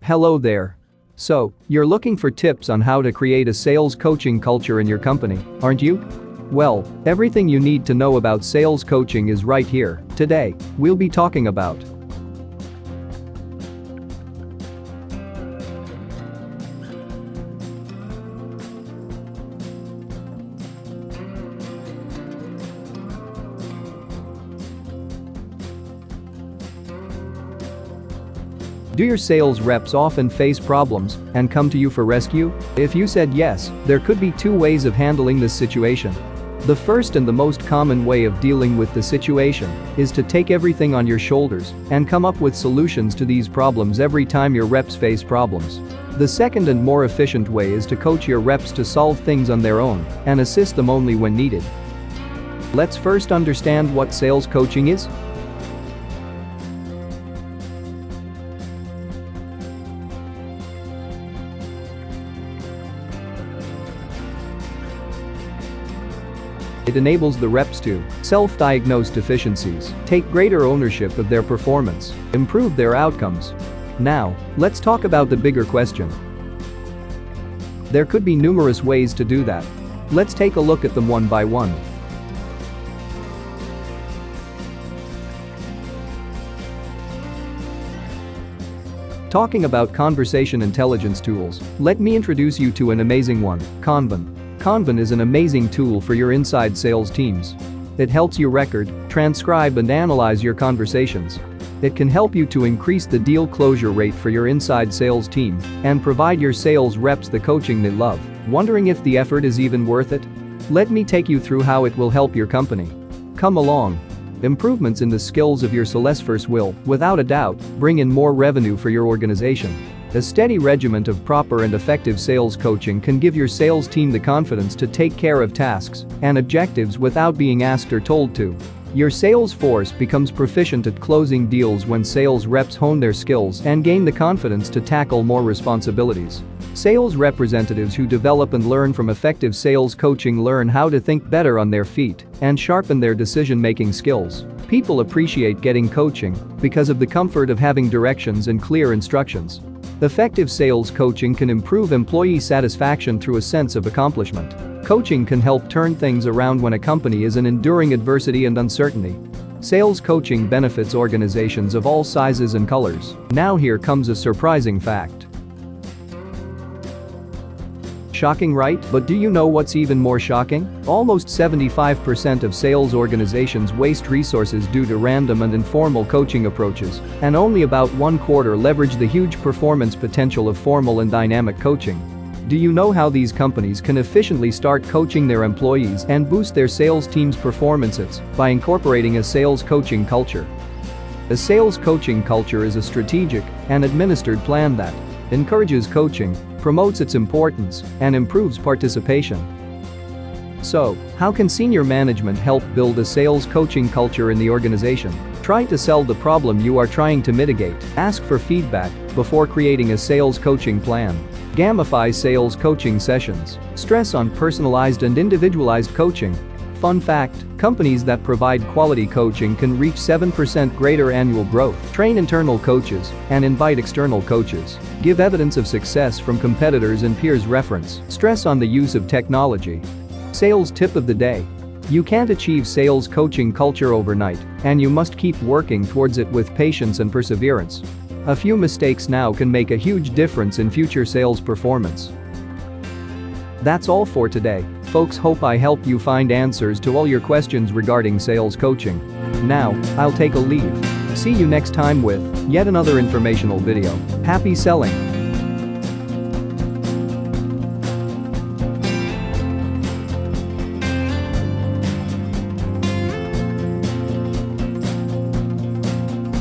Hello there. So, you're looking for tips on how to create a sales coaching culture in your company, aren't you? Well, everything you need to know about sales coaching is right here. Today, we'll be talking about Do your sales reps often face problems and come to you for rescue? If you said yes, there could be two ways of handling this situation. The first and the most common way of dealing with the situation is to take everything on your shoulders and come up with solutions to these problems every time your reps face problems. The second and more efficient way is to coach your reps to solve things on their own and assist them only when needed. Let's first understand what sales coaching is. It enables the reps to self-diagnose deficiencies, take greater ownership of their performance, improve their outcomes. Now, let's talk about the bigger question. There could be numerous ways to do that. Let's take a look at them one by one. Talking about conversation intelligence tools, let me introduce you to an amazing one, Convin. Convin is an amazing tool for your inside sales teams. It helps you record, transcribe and analyze your conversations. It can help you to increase the deal closure rate for your inside sales team and provide your sales reps the coaching they love. Wondering if the effort is even worth it? Let me take you through how it will help your company. Come along. Improvements in the skills of your sales force will, without a doubt, bring in more revenue for your organization. A steady regiment of proper and effective sales coaching can give your sales team the confidence to take care of tasks and objectives without being asked or told to. Your sales force becomes proficient at closing deals when sales reps hone their skills and gain the confidence to tackle more responsibilities. Sales representatives who develop and learn from effective sales coaching learn how to think better on their feet and sharpen their decision-making skills. People appreciate getting coaching because of the comfort of having directions and clear instructions. Effective sales coaching can improve employee satisfaction through a sense of accomplishment. Coaching can help turn things around when a company is enduring adversity and uncertainty. Sales coaching benefits organizations of all sizes and colors. Now here comes a surprising fact. Shocking, right? But do you know what's even more shocking? Almost 75% of sales organizations waste resources due to random and informal coaching approaches, and only about 1/4 leverage the huge performance potential of formal and dynamic coaching. Do you know how these companies can efficiently start coaching their employees and boost their sales team's performances by incorporating a sales coaching culture? A sales coaching culture is a strategic and administered plan that encourages coaching, promotes its importance, and improves participation. So, how can senior management help build a sales coaching culture in the organization? Try to sell the problem you are trying to mitigate. Ask for feedback before creating a sales coaching plan. Gamify sales coaching sessions. Stress on personalized and individualized coaching. Fun fact, companies that provide quality coaching can reach 7% greater annual growth. Train internal coaches and invite external coaches. Give evidence of success from competitors and peers reference. Stress on the use of technology. Sales tip of the day. You can't achieve sales coaching culture overnight, and you must keep working towards it with patience and perseverance. A few mistakes now can make a huge difference in future sales performance. That's all for today, folks. Hope I helped you find answers to all your questions regarding sales coaching. Now, I'll take a leave. See you next time with yet another informational video. Happy selling!